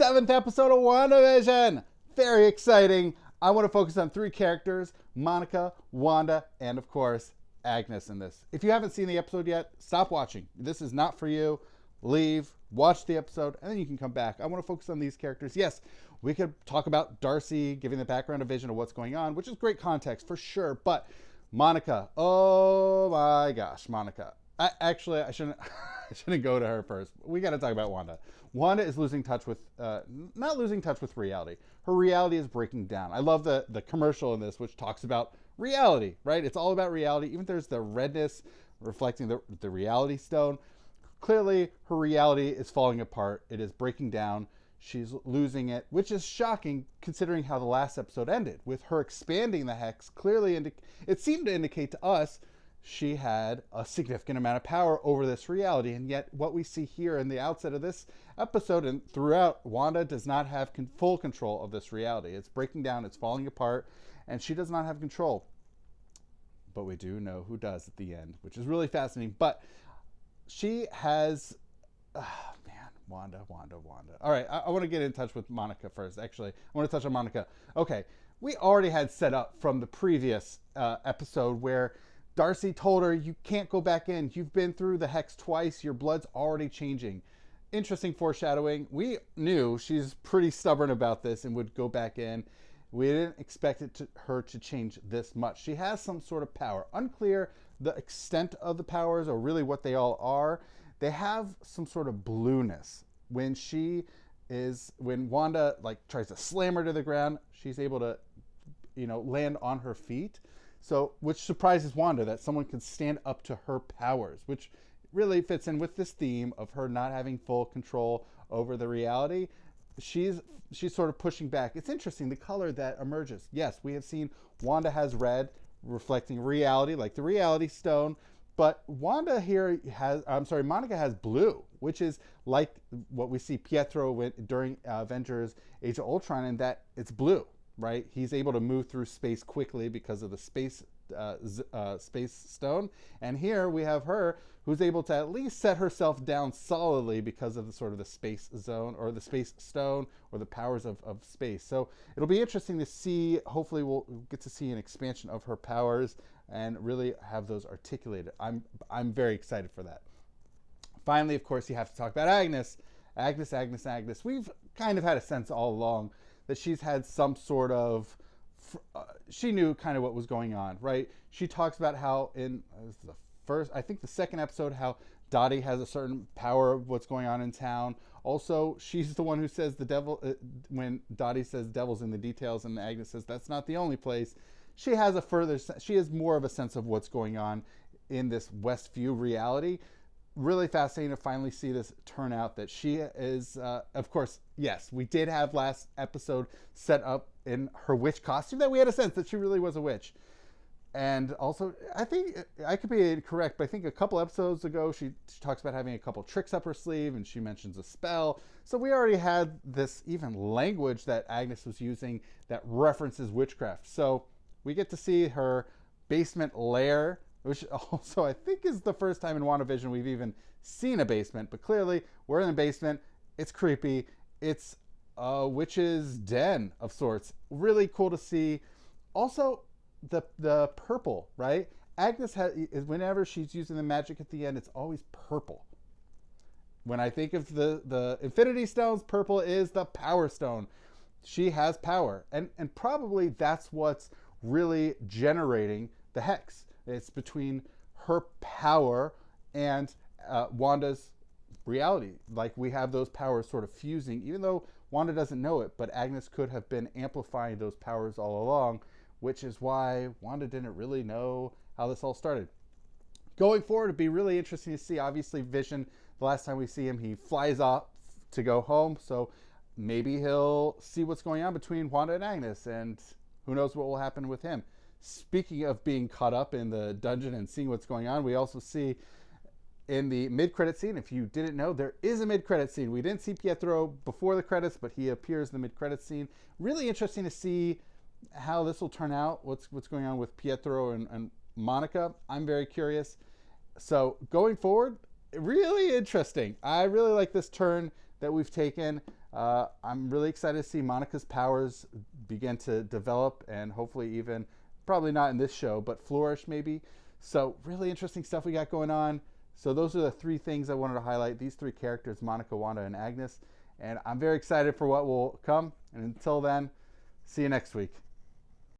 7th episode of WandaVision. Very exciting. I want to focus on 3 characters: Monica, Wanda, and of course, Agnes in this. If you haven't seen the episode yet, stop watching. This is not for you. Leave, watch the episode, and then you can come back. I want to focus on these characters. Yes, we could talk about Darcy, giving the background, a vision of what's going on, which is great context for sure. But Monica, oh my gosh, Monica. I shouldn't I shouldn't go to her first. We got to talk about Wanda. Wanda is losing touch with, not losing touch with reality. Her reality is breaking down. I love the commercial in this, which talks about reality, right? It's all about reality. Even there's the redness reflecting the reality stone. Clearly, her reality is falling apart. It is breaking down. She's losing it, which is shocking considering how the last episode ended. With her expanding the hex, clearly it seemed to indicate to us she had a significant amount of power over this reality. And yet what we see here in the outset of this episode and throughout, Wanda does not have full control of this reality. It's breaking down, it's falling apart, and she does not have control. But we do know who does at the end, which is really fascinating. But she has, Wanda. All right, I want to get in touch with Monica first. Actually, I want to touch on Monica. Okay, we already had set up from the previous episode where Darcy told her, you can't go back in. You've been through the hex twice. Your blood's already changing. Interesting foreshadowing. We knew she's pretty stubborn about this and would go back in. We didn't expect her to change this much. She has some sort of power. Unclear the extent of the powers or really what they all are. They have some sort of blueness. When Wanda tries to slam her to the ground, she's able to, land on her feet. So, which surprises Wanda that someone can stand up to her powers, which really fits in with this theme of her not having full control over the reality. She's sort of pushing back. It's interesting, the color that emerges. Yes, we have seen Wanda has red, reflecting reality, like the reality stone. But Monica has blue, which is like what we see Pietro during Avengers Age of Ultron, in that it's blue. Right, he's able to move through space quickly because of the space stone, and here we have her who's able to at least set herself down solidly because of the space zone or the space stone or the powers of space. So it'll be interesting to see. Hopefully, we'll get to see an expansion of her powers and really have those articulated. I'm very excited for that. Finally, of course, you have to talk about Agnes. Agnes. We've kind of had a sense all along that she's had some sort of, she knew kind of what was going on, right? She talks about how in the second episode, how Dottie has a certain power of what's going on in town. Also, she's the one who says the devil, when Dottie says devil's in the details and Agnes says that's not the only place. She has more of a sense of what's going on in this Westview reality. Really fascinating to finally see this turn out that she is, of course, yes, we did have last episode set up in her witch costume that we had a sense that she really was a witch. And also, I think, I could be correct, but I think a couple episodes ago, she talks about having a couple tricks up her sleeve and she mentions a spell. So we already had this even language that Agnes was using that references witchcraft. So we get to see her basement lair, which also I think is the first time in WandaVision we've even seen a basement. But clearly, we're in the basement. It's creepy. It's a witch's den of sorts. Really cool to see. Also, the purple, right? Agnes whenever she's using the magic at the end, it's always purple. When I think of the Infinity Stones, purple is the Power Stone. She has power. And probably that's what's really generating the hex. It's between her power and Wanda's reality. Like, we have those powers sort of fusing, even though Wanda doesn't know it, but Agnes could have been amplifying those powers all along, which is why Wanda didn't really know how this all started. Going forward, it'd be really interesting to see. Obviously, Vision, the last time we see him, he flies off to go home, so maybe he'll see what's going on between Wanda and Agnes, and who knows what will happen with him. Speaking of being caught up in the dungeon and seeing what's going on, we also see in the mid-credit scene, if you didn't know, there is a mid-credit scene. We didn't see Pietro before the credits, but he appears in the mid-credit scene. Really interesting to see how this will turn out, what's going on with Pietro and Monica. I'm very curious. So going forward, really interesting. I really like this turn that we've taken. I'm really excited to see Monica's powers begin to develop and hopefully even, probably not in this show, but flourish maybe. So really interesting stuff we got going on. So those are the three things I wanted to highlight. These three characters, Monica, Wanda, and Agnes. And I'm very excited for what will come. And until then, see you next week.